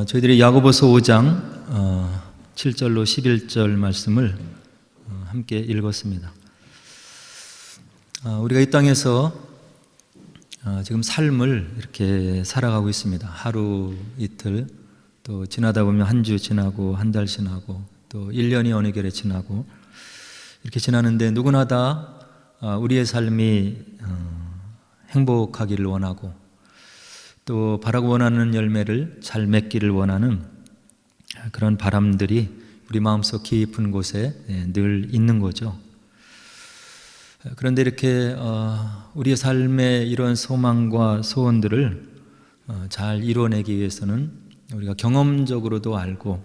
저희들이 야고보서 5장 7절로 11절 말씀을 함께 읽었습니다. 우리가 이 땅에서 지금 삶을 이렇게 살아가고 있습니다. 하루 이틀, 또 지나다 보면 한 주 지나고 한 달 지나고 또 1년이 어느 결에 지나고 이렇게 지나는데 누구나 다 우리의 삶이 행복하기를 원하고 또 바라고 원하는 열매를 잘 맺기를 원하는 그런 바람들이 우리 마음속 깊은 곳에 늘 있는 거죠. 그런데 이렇게 우리의 삶의 이런 소망과 소원들을 잘 이뤄내기 위해서는 우리가 경험적으로도 알고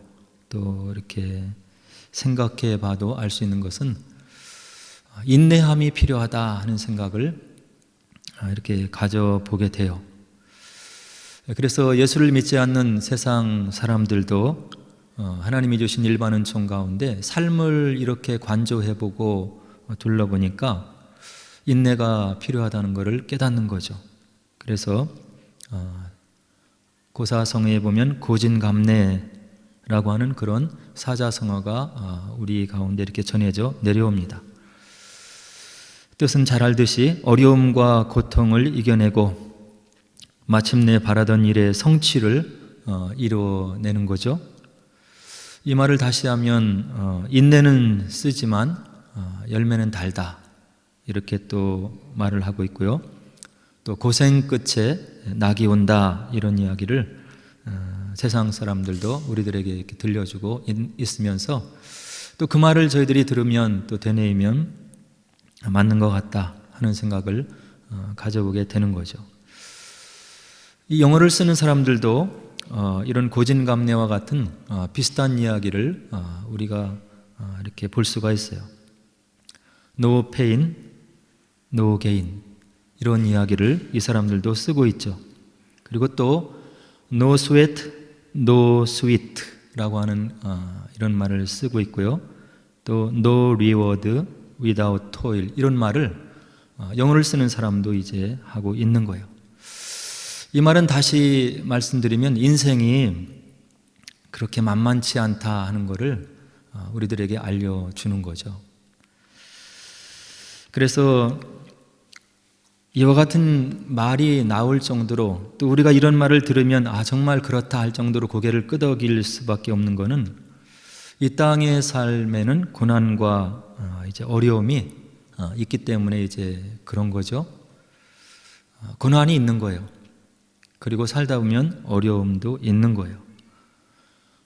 또 이렇게 생각해 봐도 알 수 있는 것은 인내함이 필요하다 하는 생각을 이렇게 가져보게 돼요. 그래서 예수를 믿지 않는 세상 사람들도 하나님이 주신 일반 은총 가운데 삶을 이렇게 관조해보고 둘러보니까 인내가 필요하다는 것을 깨닫는 거죠. 그래서 고사성어에 보면 고진감래라고 하는 그런 사자성어가 우리 가운데 이렇게 전해져 내려옵니다. 뜻은 잘 알듯이 어려움과 고통을 이겨내고 마침내 바라던 일의 성취를 이뤄내는 거죠. 이 말을 다시 하면 인내는 쓰지만 열매는 달다, 이렇게 또 말을 하고 있고요. 또 고생 끝에 낙이 온다, 이런 이야기를 세상 사람들도 우리들에게 이렇게 들려주고 있으면서 또 그 말을 저희들이 들으면 또 되뇌이면 맞는 것 같다 하는 생각을 가져보게 되는 거죠. 이 영어를 쓰는 사람들도 이런 고진감래와 같은 비슷한 이야기를 우리가 이렇게 볼 수가 있어요. No pain, no gain, 이런 이야기를 이 사람들도 쓰고 있죠. 그리고 또 No sweat, no sweet 라고 하는 이런 말을 쓰고 있고요. 또 No reward without toil, 이런 말을 영어를 쓰는 사람도 이제 하고 있는 거예요. 이 말은 다시 말씀드리면 인생이 그렇게 만만치 않다 하는 것을 우리들에게 알려주는 거죠. 그래서 이와 같은 말이 나올 정도로, 또 우리가 이런 말을 들으면 정말 그렇다 할 정도로 고개를 끄덕일 수밖에 없는 것은 이 땅의 삶에는 고난과 이제 어려움이 있기 때문에 이제 그런 거죠. 고난이 있는 거예요. 그리고 살다 보면 어려움도 있는 거예요.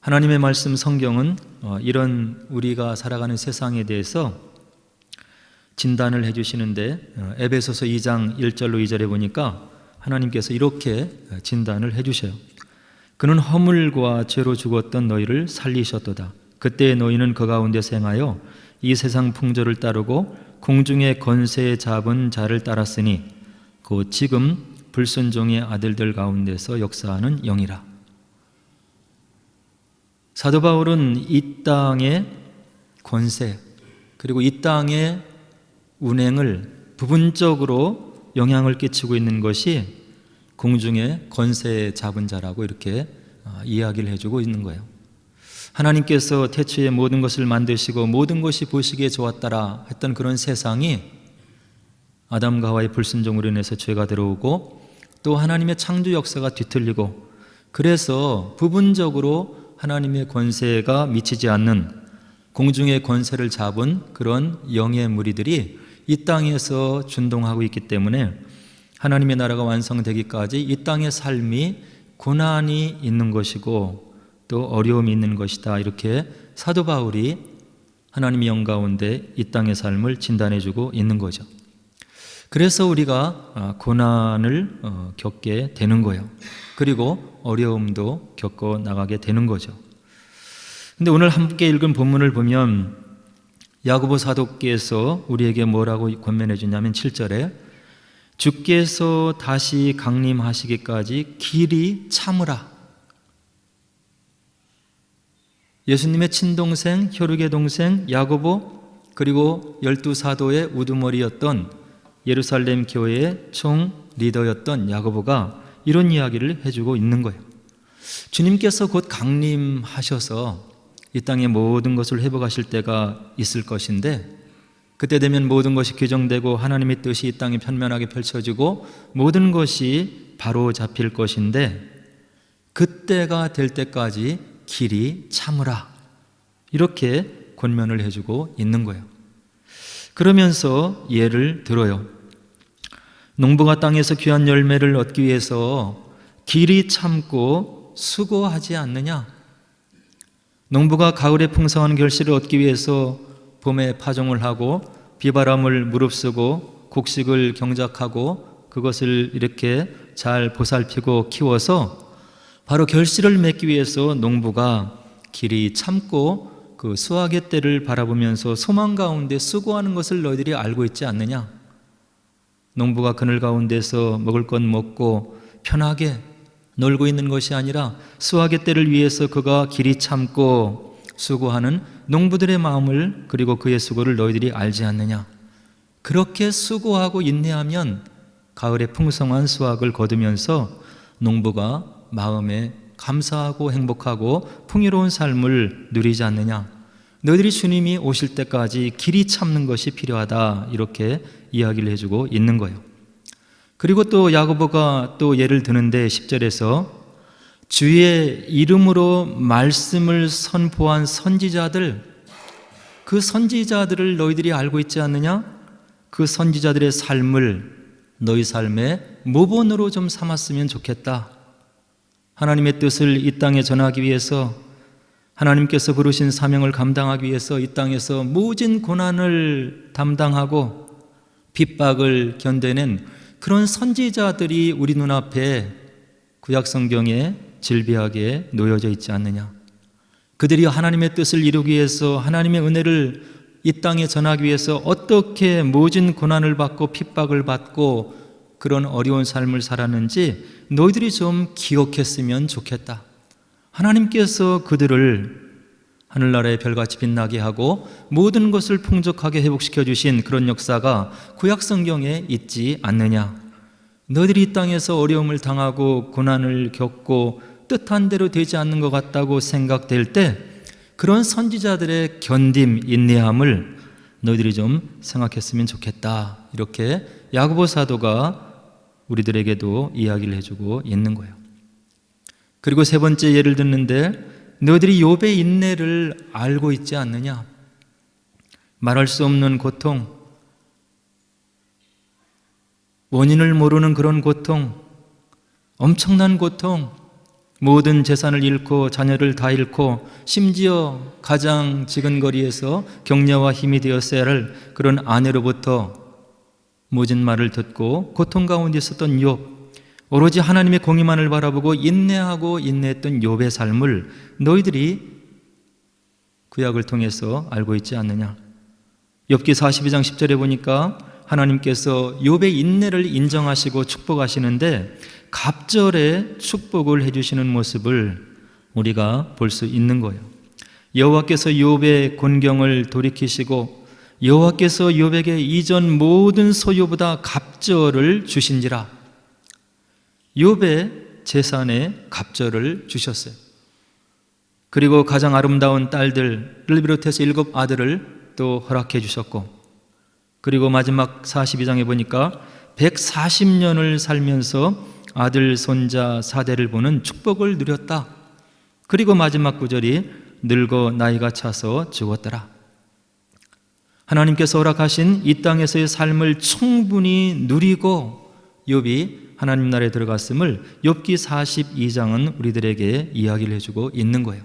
하나님의 말씀 성경은 이런 우리가 살아가는 세상에 대해서 진단을 해주시는데 에베소서 2장 1절로 2절에 보니까 하나님께서 이렇게 진단을 해주셔요. 그는 허물과 죄로 죽었던 너희를 살리셨도다. 그때 너희는 그 가운데서 행하여 이 세상 풍조를 따르고 공중의 권세 잡은 자를 따랐으니 곧 지금 불순종의 아들들 가운데서 역사하는 영이라. 사도 바울은 이 땅의 권세 그리고 이 땅의 운행을 부분적으로 영향을 끼치고 있는 것이 공중의 권세 잡은 자라고 이렇게 이야기를 해주고 있는 거예요. 하나님께서 태초에 모든 것을 만드시고 모든 것이 보시기에 좋았더라 했던 그런 세상이 아담과 하와의 불순종으로 인해서 죄가 들어오고 또 하나님의 창조 역사가 뒤틀리고, 그래서 부분적으로 하나님의 권세가 미치지 않는 공중의 권세를 잡은 그런 영의 무리들이 이 땅에서 준동하고 있기 때문에 하나님의 나라가 완성되기까지 이 땅의 삶이 고난이 있는 것이고 또 어려움이 있는 것이다, 이렇게 사도 바울이 하나님의 영 가운데 이 땅의 삶을 진단해주고 있는 거죠. 그래서 우리가 고난을 겪게 되는 거예요. 그리고 어려움도 겪어 나가게 되는 거죠. 근데 오늘 함께 읽은 본문을 보면 야고보 사도께서 우리에게 뭐라고 권면해 주냐면 7절에 주께서 다시 강림하시기까지 길이 참으라. 예수님의 친동생, 혈육의 동생 야고보, 그리고 12사도의 우두머리였던 예루살렘 교회의 총 리더였던 야고보가 이런 이야기를 해주고 있는 거예요. 주님께서 곧 강림하셔서 이 땅의 모든 것을 회복하실 때가 있을 것인데, 그때 되면 모든 것이 규정되고 하나님의 뜻이 이 땅에 편면하게 펼쳐지고 모든 것이 바로 잡힐 것인데, 그때가 될 때까지 길이 참으라, 이렇게 권면을 해주고 있는 거예요. 그러면서 예를 들어요. 농부가 땅에서 귀한 열매를 얻기 위해서 길이 참고 수고하지 않느냐? 농부가 가을에 풍성한 결실을 얻기 위해서 봄에 파종을 하고 비바람을 무릅쓰고 곡식을 경작하고 그것을 이렇게 잘 보살피고 키워서 바로 결실을 맺기 위해서 농부가 길이 참고 그 수확의 때를 바라보면서 소망 가운데 수고하는 것을 너희들이 알고 있지 않느냐? 농부가 그늘 가운데서 먹을 것 먹고 편하게 놀고 있는 것이 아니라 수확의 때를 위해서 그가 길이 참고 수고하는 농부들의 마음을, 그리고 그의 수고를 너희들이 알지 않느냐? 그렇게 수고하고 인내하면 가을에 풍성한 수확을 거두면서 농부가 마음에 감사하고 행복하고 풍요로운 삶을 누리지 않느냐? 너희들이 주님이 오실 때까지 길이 참는 것이 필요하다, 이렇게 이야기를 해주고 있는 거예요. 그리고 또 야고보가 또 예를 드는데 10절에서 주의 이름으로 말씀을 선포한 선지자들, 그 선지자들을 너희들이 알고 있지 않느냐? 그 선지자들의 삶을 너희 삶의 모본으로 좀 삼았으면 좋겠다. 하나님의 뜻을 이 땅에 전하기 위해서, 하나님께서 부르신 사명을 감당하기 위해서 이 땅에서 모진 고난을 담당하고 핍박을 견뎌낸 그런 선지자들이 우리 눈앞에 구약 성경에 질비하게 놓여져 있지 않느냐? 그들이 하나님의 뜻을 이루기 위해서, 하나님의 은혜를 이 땅에 전하기 위해서 어떻게 모진 고난을 받고 핍박을 받고 그런 어려운 삶을 살았는지 너희들이 좀 기억했으면 좋겠다. 하나님께서 그들을 하늘나라의 별같이 빛나게 하고 모든 것을 풍족하게 회복시켜 주신 그런 역사가 구약 성경에 있지 않느냐? 너희들이 이 땅에서 어려움을 당하고 고난을 겪고 뜻한 대로 되지 않는 것 같다고 생각될 때 그런 선지자들의 견딤, 인내함을 너희들이 좀 생각했으면 좋겠다, 이렇게 야고보 사도가 우리들에게도 이야기를 해주고 있는 거예요. 그리고 세 번째 예를 듣는데, 너희들이 욥의 인내를 알고 있지 않느냐? 말할 수 없는 고통, 원인을 모르는 그런 고통, 엄청난 고통, 모든 재산을 잃고 자녀를 다 잃고 심지어 가장 지근거리에서 격려와 힘이 되었어야 할 그런 아내로부터 모진 말을 듣고 고통 가운데 있었던 욥, 오로지 하나님의 공의만을 바라보고 인내하고 인내했던 욥의 삶을 너희들이 구약을 통해서 알고 있지 않느냐? 욥기 42장 10절에 보니까 하나님께서 욥의 인내를 인정하시고 축복하시는데 갑절에 축복을 해주시는 모습을 우리가 볼 수 있는 거예요. 여호와께서 욥의 곤경을 돌이키시고 여호와께서 욥에게 이전 모든 소유보다 갑절을 주신지라. 욥의 재산에 갑절을 주셨어요. 그리고 가장 아름다운 딸들을 비롯해서 7 아들을 또 허락해 주셨고, 그리고 마지막 42장에 보니까 140년을 살면서 아들, 손자, 사대를 보는 축복을 누렸다. 그리고 마지막 구절이 늙어 나이가 차서 죽었더라. 하나님께서 허락하신 이 땅에서의 삶을 충분히 누리고 욥이 하나님 나라에 들어갔음을 욥기 42장은 우리들에게 이야기를 해주고 있는 거예요.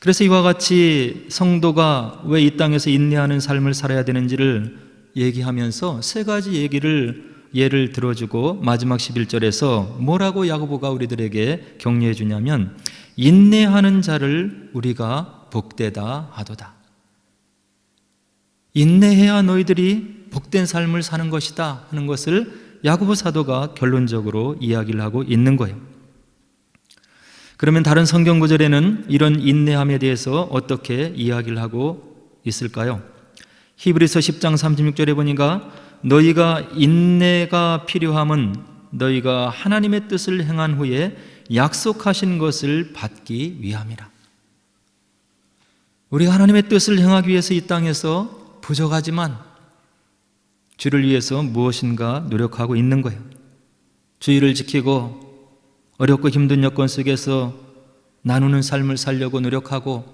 그래서 이와 같이 성도가 왜 이 땅에서 인내하는 삶을 살아야 되는지를 얘기하면서 세 가지 예를 들어주고 마지막 11절에서 뭐라고 야고보가 우리들에게 격려해 주냐면, 인내하는 자를 우리가 복되다 하도다. 인내해야 너희들이 복된 삶을 사는 것이다 하는 것을 야고보 사도가 결론적으로 이야기를 하고 있는 거예요. 그러면 다른 성경 구절에는 이런 인내함에 대해서 어떻게 이야기를 하고 있을까요? 히브리서 10장 36절에 보니까 너희가 인내가 필요함은 너희가 하나님의 뜻을 행한 후에 약속하신 것을 받기 위함이라. 우리가 하나님의 뜻을 행하기 위해서 이 땅에서 부족하지만 주를 위해서 무엇인가 노력하고 있는 거예요. 주의를 지키고 어렵고 힘든 여건 속에서 나누는 삶을 살려고 노력하고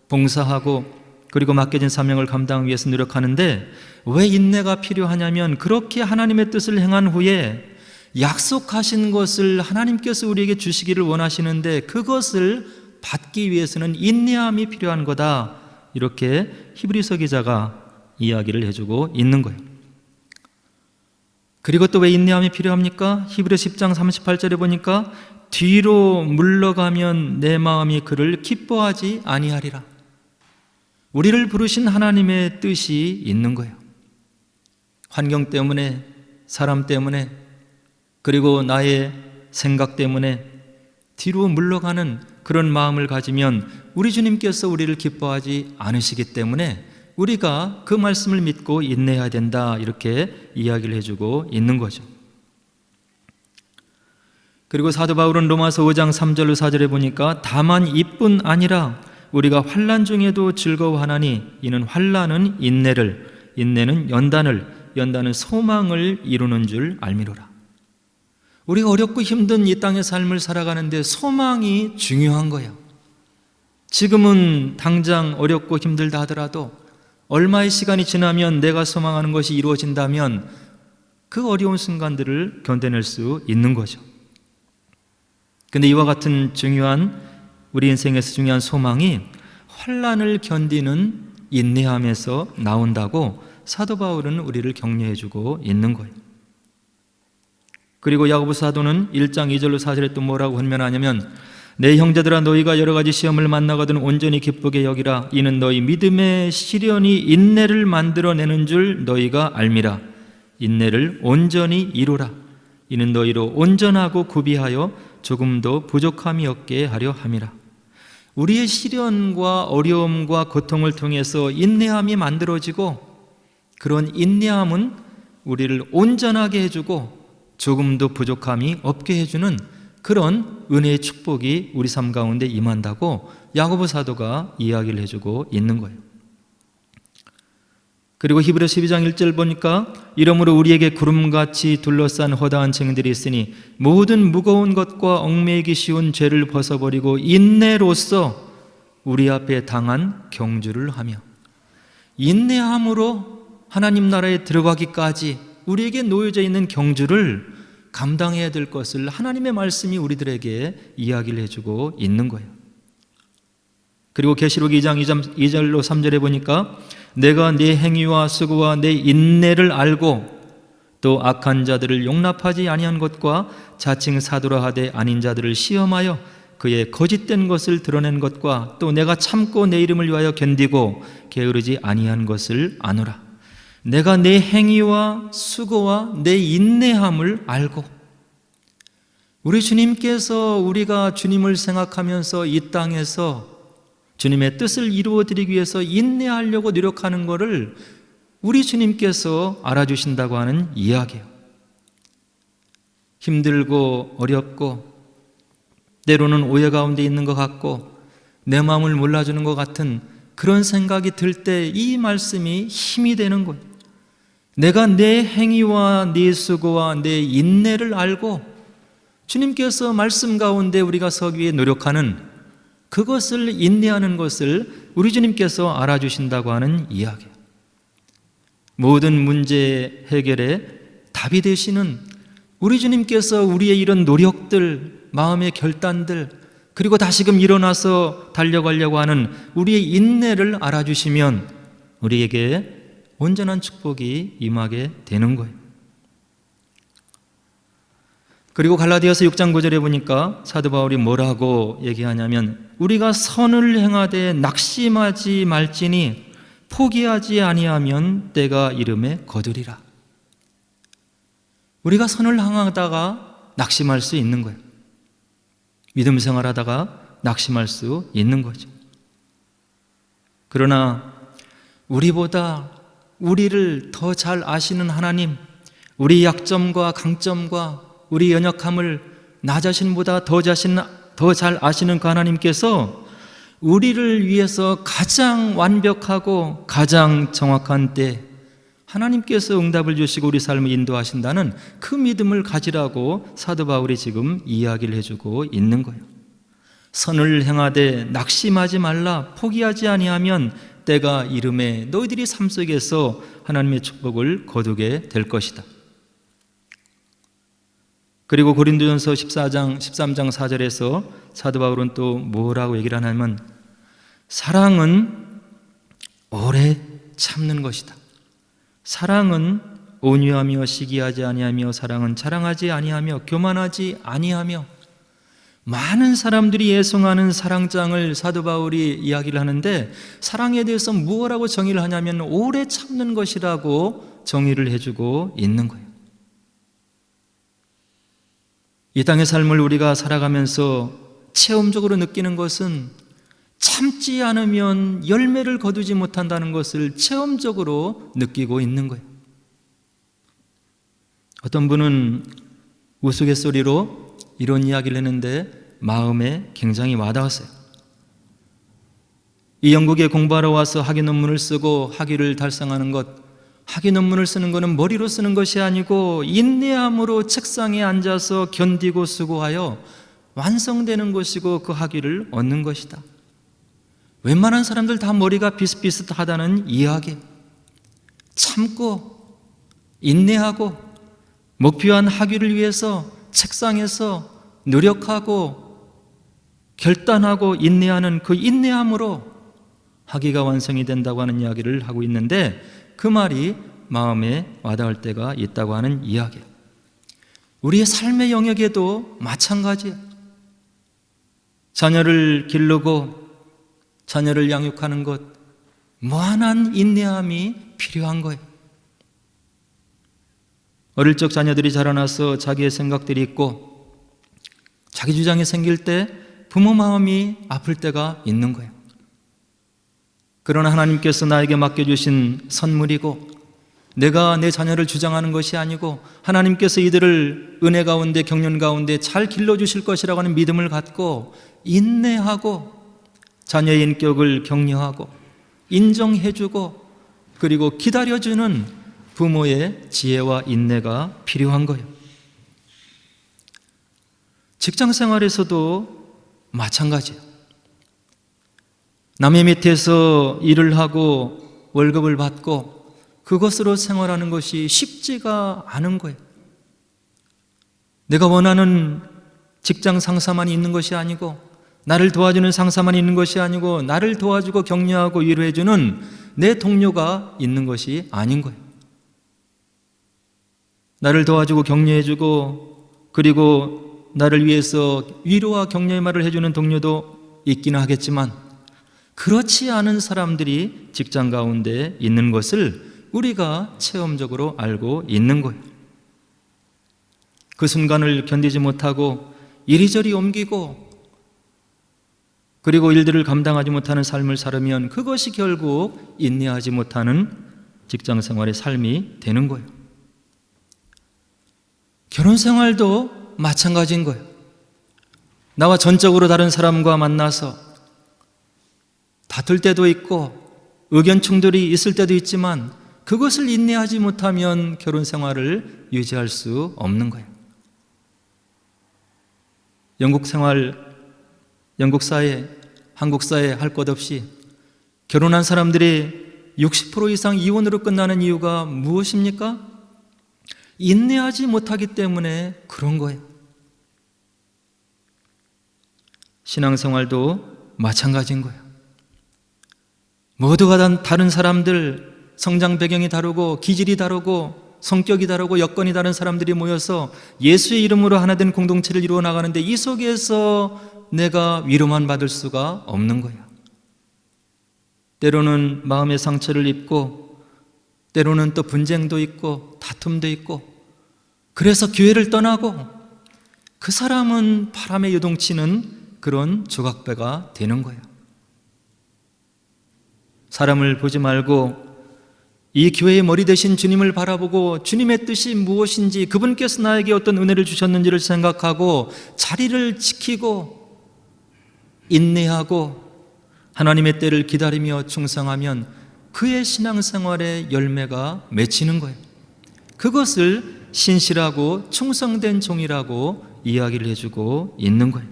봉사하고 그리고 맡겨진 사명을 감당하기 위해서 노력하는데, 왜 인내가 필요하냐면 그렇게 하나님의 뜻을 행한 후에 약속하신 것을 하나님께서 우리에게 주시기를 원하시는데 그것을 받기 위해서는 인내함이 필요한 거다. 이렇게 히브리서 기자가 이야기를 해주고 있는 거예요. 그리고 또 왜 인내함이 필요합니까? 히브리서 10장 38절에 보니까 뒤로 물러가면 내 마음이 그를 기뻐하지 아니하리라. 우리를 부르신 하나님의 뜻이 있는 거예요. 환경 때문에, 사람 때문에, 그리고 나의 생각 때문에 뒤로 물러가는 그런 마음을 가지면 우리 주님께서 우리를 기뻐하지 않으시기 때문에 우리가 그 말씀을 믿고 인내해야 된다. 이렇게 이야기를 해주고 있는 거죠. 그리고 사도 바울은 로마서 5장 3절로 4절에 보니까 다만 이뿐 아니라 우리가 환난 중에도 즐거워하나니 이는 환난은 인내를, 인내는 연단을, 연단은 소망을 이루는 줄 알미로라. 우리가 어렵고 힘든 이 땅의 삶을 살아가는데 소망이 중요한 거예요. 지금은 당장 어렵고 힘들다 하더라도 얼마의 시간이 지나면 내가 소망하는 것이 이루어진다면 그 어려운 순간들을 견뎌낼 수 있는 거죠. 근데 이와 같은 중요한, 우리 인생에서 중요한 소망이 환난을 견디는 인내함에서 나온다고 사도 바울은 우리를 격려해 주고 있는 거예요. 그리고 야고보 사도는 1장 2절로 4절에 또 뭐라고 권면하냐면 내 형제들아 너희가 여러 가지 시험을 만나거든 온전히 기쁘게 여기라. 이는 너희 믿음의 시련이 인내를 만들어내는 줄 너희가 알미라. 인내를 온전히 이루라. 이는 너희로 온전하고 구비하여 조금도 부족함이 없게 하려 함이라. 우리의 시련과 어려움과 고통을 통해서 인내함이 만들어지고 그런 인내함은 우리를 온전하게 해주고 조금도 부족함이 없게 해주는 그런 은혜의 축복이 우리 삶 가운데 임한다고 야고보 사도가 이야기를 해주고 있는 거예요. 그리고 히브리서 12장 1절 보니까 이러므로 우리에게 구름같이 둘러싼 허다한 증인들이 있으니 모든 무거운 것과 얽매이기 쉬운 죄를 벗어버리고 인내로써 우리 앞에 당한 경주를 하며, 인내함으로 하나님 나라에 들어가기까지 우리에게 놓여져 있는 경주를 감당해야 될 것을 하나님의 말씀이 우리들에게 이야기를 해주고 있는 거예요. 그리고 계시록 2장 2절로 3절에 보니까 내가 네 행위와 수고와 내 인내를 알고 또 악한 자들을 용납하지 아니한 것과 자칭 사도라 하되 아닌 자들을 시험하여 그의 거짓된 것을 드러낸 것과 또 내가 참고 내 이름을 위하여 견디고 게으르지 아니한 것을 아노라. 내가 내 행위와 수고와 내 인내함을 알고, 우리 주님께서 우리가 주님을 생각하면서 이 땅에서 주님의 뜻을 이루어드리기 위해서 인내하려고 노력하는 것을 우리 주님께서 알아주신다고 하는 이야기예요. 힘들고 어렵고 때로는 오해 가운데 있는 것 같고 내 마음을 몰라주는 것 같은 그런 생각이 들 때 이 말씀이 힘이 되는 거예요. 내가 내 행위와 내 수고와 내 인내를 알고 주님께서 말씀 가운데 우리가 서기 위해 노력하는 그것을 인내하는 것을 우리 주님께서 알아주신다고 하는 이야기예요. 모든 문제 해결에 답이 되시는 우리 주님께서 우리의 이런 노력들, 마음의 결단들, 그리고 다시금 일어나서 달려가려고 하는 우리의 인내를 알아주시면 우리에게 온전한 축복이 임하게 되는 거예요. 그리고 갈라디아서 6장 9절에 보니까 사도 바울이 뭐라고 얘기하냐면 우리가 선을 행하되 낙심하지 말지니 포기하지 아니하면 때가 이름에 거두리라. 우리가 선을 행하다가 낙심할 수 있는 거예요. 믿음 생활하다가 낙심할 수 있는 거죠. 그러나 우리보다 우리를 더 잘 아시는 하나님, 우리 약점과 강점과 우리 연약함을 나 자신보다 더 잘 아시는 그 하나님께서 우리를 위해서 가장 완벽하고 가장 정확한 때 하나님께서 응답을 주시고 우리 삶을 인도하신다는 그 믿음을 가지라고 사도 바울이 지금 이야기를 해주고 있는 거예요. 선을 행하되 낙심하지 말라. 포기하지 아니하면 때가 이름에 너희들이 삶 속에서 하나님의 축복을 거두게 될 것이다. 그리고 고린도전서 13장 4절에서 사도 바울은 또 뭐라고 얘기를 하냐면 사랑은 오래 참는 것이다. 사랑은 온유하며 시기하지 아니하며 사랑은 자랑하지 아니하며 교만하지 아니하며 많은 사람들이 애송하는 사랑장을 사도 바울이 이야기를 하는데 사랑에 대해서 무엇라고 정의를 하냐면 오래 참는 것이라고 정의를 해주고 있는 거예요. 이 땅의 삶을 우리가 살아가면서 체험적으로 느끼는 것은 참지 않으면 열매를 거두지 못한다는 것을 체험적으로 느끼고 있는 거예요. 어떤 분은 우스갯소리로 이런 이야기를 했는데 마음에 굉장히 와닿았어요. 이 영국에 공부하러 와서 학위 논문을 쓰고 학위를 달성하는 것, 학위 논문을 쓰는 것은 머리로 쓰는 것이 아니고 인내함으로 책상에 앉아서 견디고 수고하여 완성되는 것이고 그 학위를 얻는 것이다. 웬만한 사람들 다 머리가 비슷비슷하다는 이야기. 참고 인내하고 목표한 학위를 위해서 책상에서 노력하고 결단하고 인내하는 그 인내함으로 학위가 완성이 된다고 하는 이야기를 하고 있는데 그 말이 마음에 와닿을 때가 있다고 하는 이야기예요. 우리의 삶의 영역에도 마찬가지예요. 자녀를 기르고 자녀를 양육하는 것, 무한한 인내함이 필요한 거예요. 어릴 적 자녀들이 자라나서 자기의 생각들이 있고 자기 주장이 생길 때 부모 마음이 아플 때가 있는 거예요. 그러나 하나님께서 나에게 맡겨주신 선물이고 내가 내 자녀를 주장하는 것이 아니고 하나님께서 이들을 은혜 가운데 경륜 가운데 잘 길러주실 것이라고 하는 믿음을 갖고 인내하고 자녀의 인격을 격려하고 인정해주고 그리고 기다려주는 부모의 지혜와 인내가 필요한 거예요. 직장 생활에서도 마찬가지예요. 남의 밑에서 일을 하고 월급을 받고 그것으로 생활하는 것이 쉽지가 않은 거예요. 내가 원하는 직장 상사만 있는 것이 아니고 나를 도와주는 상사만 있는 것이 아니고 나를 도와주고 격려하고 위로해주는 내 동료가 있는 것이 아닌 거예요. 나를 도와주고 격려해주고 그리고 나를 위해서 위로와 격려의 말을 해주는 동료도 있기는 하겠지만 그렇지 않은 사람들이 직장 가운데 있는 것을 우리가 체험적으로 알고 있는 거예요. 그 순간을 견디지 못하고 이리저리 옮기고 그리고 일들을 감당하지 못하는 삶을 살으면 그것이 결국 인내하지 못하는 직장 생활의 삶이 되는 거예요. 결혼 생활도 마찬가지인 거예요. 나와 전적으로 다른 사람과 만나서 다툴 때도 있고 의견 충돌이 있을 때도 있지만 그것을 인내하지 못하면 결혼 생활을 유지할 수 없는 거예요. 영국 생활, 영국 사회, 한국 사회 할 것 없이 결혼한 사람들이 60% 이상 이혼으로 끝나는 이유가 무엇입니까? 인내하지 못하기 때문에 그런 거예요. 신앙생활도 마찬가지인 거예요. 모두가 다른 사람들, 성장 배경이 다르고 기질이 다르고 성격이 다르고 여건이 다른 사람들이 모여서 예수의 이름으로 하나 된 공동체를 이루어 나가는데 이 속에서 내가 위로만 받을 수가 없는 거예요. 때로는 마음의 상처를 입고 때로는 또 분쟁도 있고 다툼도 있고 그래서 교회를 떠나고 그 사람은 바람에 요동치는 그런 조각배가 되는 거예요. 사람을 보지 말고 이 교회의 머리 되신 주님을 바라보고 주님의 뜻이 무엇인지, 그분께서 나에게 어떤 은혜를 주셨는지를 생각하고 자리를 지키고 인내하고 하나님의 때를 기다리며 충성하면 그의 신앙생활의 열매가 맺히는 거예요. 그것을 신실하고 충성된 종이라고 이야기를 해주고 있는 거예요.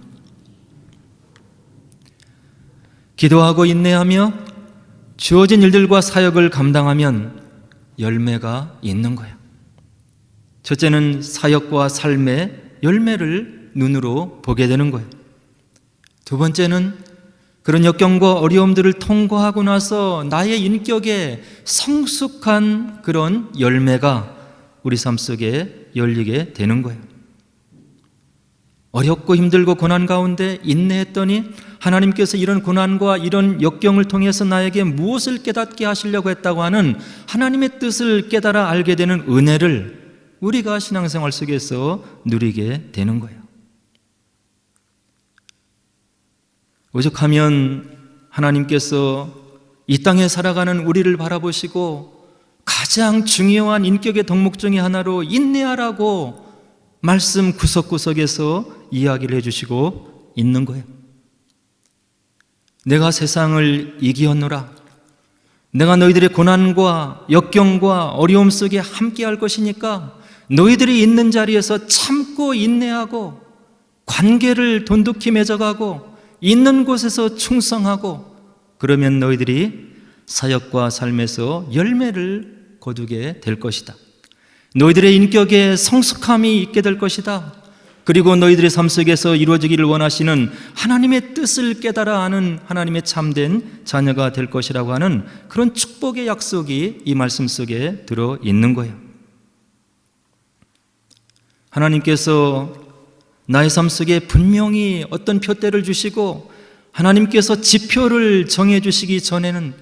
기도하고 인내하며 주어진 일들과 사역을 감당하면 열매가 있는 거예요. 첫째는 사역과 삶의 열매를 눈으로 보게 되는 거예요. 두 번째는 그런 역경과 어려움들을 통과하고 나서 나의 인격에 성숙한 그런 열매가 우리 삶 속에 열리게 되는 거예요. 어렵고 힘들고 고난 가운데 인내했더니 하나님께서 이런 고난과 이런 역경을 통해서 나에게 무엇을 깨닫게 하시려고 했다고 하는 하나님의 뜻을 깨달아 알게 되는 은혜를 우리가 신앙생활 속에서 누리게 되는 거예요. 오죽하면 하나님께서 이 땅에 살아가는 우리를 바라보시고 가장 중요한 인격의 덕목 중에 하나로 인내하라고 말씀 구석구석에서 이야기를 해주시고 있는 거예요. 내가 세상을 이기었노라. 내가 너희들의 고난과 역경과 어려움 속에 함께 할 것이니까 너희들이 있는 자리에서 참고 인내하고 관계를 돈독히 맺어가고 있는 곳에서 충성하고 그러면 너희들이 사역과 삶에서 열매를 거두게 될 것이다. 너희들의 인격에 성숙함이 있게 될 것이다. 그리고 너희들의 삶 속에서 이루어지기를 원하시는 하나님의 뜻을 깨달아 아는 하나님의 참된 자녀가 될 것이라고 하는 그런 축복의 약속이 이 말씀 속에 들어 있는 거예요. 하나님께서 나의 삶 속에 분명히 어떤 표대를 주시고 하나님께서 지표를 정해 주시기 전에는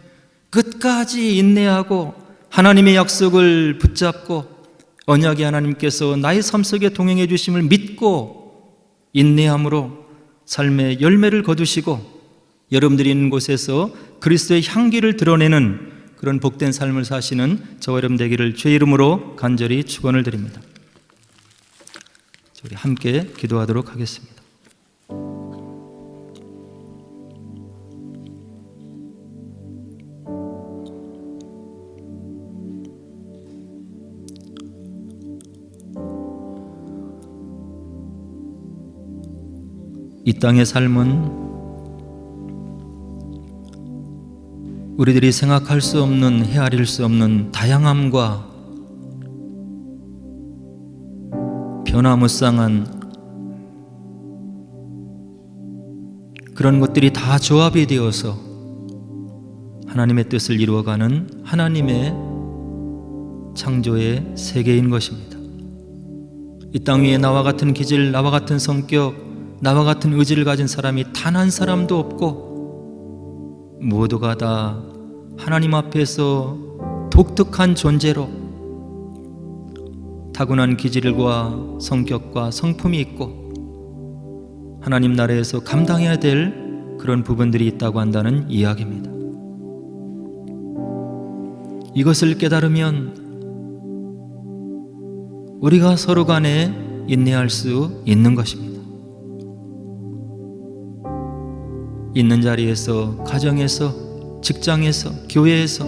끝까지 인내하고 하나님의 약속을 붙잡고 언약의 하나님께서 나의 삶 속에 동행해 주심을 믿고 인내함으로 삶의 열매를 거두시고 여러분들이 있는 곳에서 그리스도의 향기를 드러내는 그런 복된 삶을 사시는 저와 여러분 되기를 주의 이름으로 간절히 축원을 드립니다. 우리 함께 기도하도록 하겠습니다. 이 땅의 삶은 우리들이 생각할 수 없는, 헤아릴 수 없는 다양함과 변화무쌍한 그런 것들이 다 조합이 되어서 하나님의 뜻을 이루어가는 하나님의 창조의 세계인 것입니다. 이 땅 위에 나와 같은 기질, 나와 같은 성격, 나와 같은 의지를 가진 사람이 단 한 사람도 없고 모두가 다 하나님 앞에서 독특한 존재로 타고난 기질과 성격과 성품이 있고 하나님 나라에서 감당해야 될 그런 부분들이 있다고 한다는 이야기입니다. 이것을 깨달으면 우리가 서로 간에 인내할 수 있는 것입니다. 있는 자리에서, 가정에서, 직장에서, 교회에서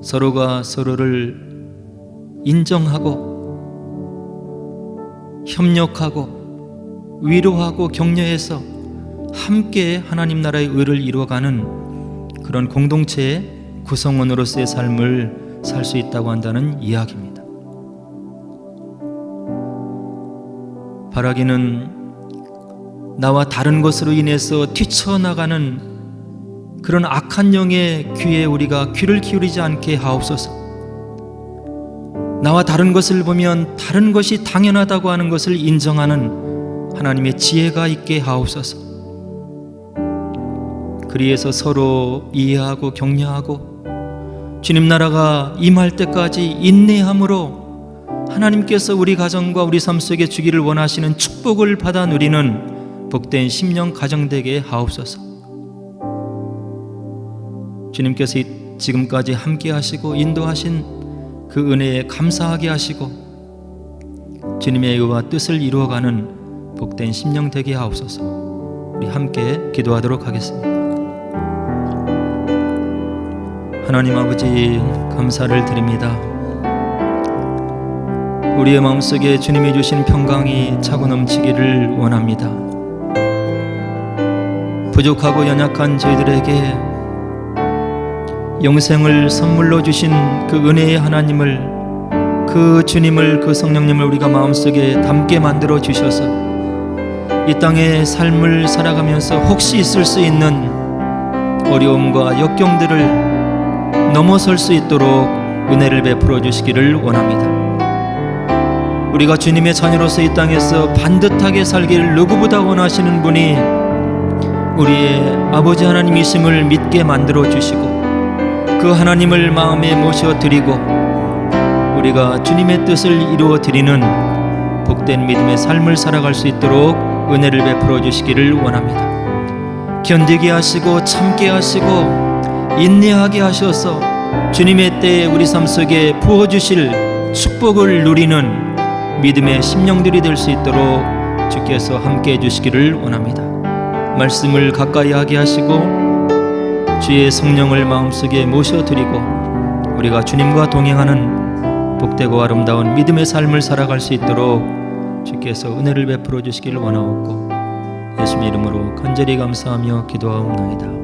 서로가 서로를 인정하고 협력하고 위로하고 격려해서 함께 하나님 나라의 의를 이루어가는 그런 공동체의 구성원으로서의 삶을 살 수 있다고 한다는 이야기입니다. 바라기는 나와 다른 것으로 인해서 뛰쳐나가는 그런 악한 영의 귀에 우리가 귀를 기울이지 않게 하옵소서. 나와 다른 것을 보면 다른 것이 당연하다고 하는 것을 인정하는 하나님의 지혜가 있게 하옵소서. 그리해서 서로 이해하고 격려하고 주님 나라가 임할 때까지 인내함으로 하나님께서 우리 가정과 우리 삶 속에 주기를 원하시는 축복을 받아 누리는 복된 심령 가정 되게 하옵소서. 주님께서 이 지금까지 함께 하시고 인도하신 그 은혜에 감사하게 하시고 주님의 의와 뜻을 이루어가는 복된 심령 되게 하옵소서. 우리 함께 기도하도록 하겠습니다. 하나님 아버지, 감사를 드립니다. 우리의 마음속에 주님이 주신 평강이 차고 넘치기를 원합니다. 부족하고 연약한 저희들에게 영생을 선물로 주신 그 은혜의 하나님을, 그 주님을, 그 성령님을 우리가 마음속에 담게 만들어 주셔서 이 땅의 삶을 살아가면서 혹시 있을 수 있는 어려움과 역경들을 넘어설 수 있도록 은혜를 베풀어 주시기를 원합니다. 우리가 주님의 자녀로서 이 땅에서 반듯하게 살기를 누구보다 원하시는 분이 우리의 아버지 하나님이심을 믿게 만들어 주시고 그 하나님을 마음에 모셔드리고 우리가 주님의 뜻을 이루어 드리는 복된 믿음의 삶을 살아갈 수 있도록 은혜를 베풀어 주시기를 원합니다. 견디게 하시고 참게 하시고 인내하게 하셔서 주님의 때에 우리 삶 속에 부어주실 축복을 누리는 믿음의 심령들이 될 수 있도록 주께서 함께 해주시기를 원합니다. 말씀을 가까이 하게 하시고 주의 성령을 마음속에 모셔드리고 우리가 주님과 동행하는 복되고 아름다운 믿음의 삶을 살아갈 수 있도록 주께서 은혜를 베풀어 주시기를 원하옵고 예수님 이름으로 간절히 감사하며 기도하옵나이다.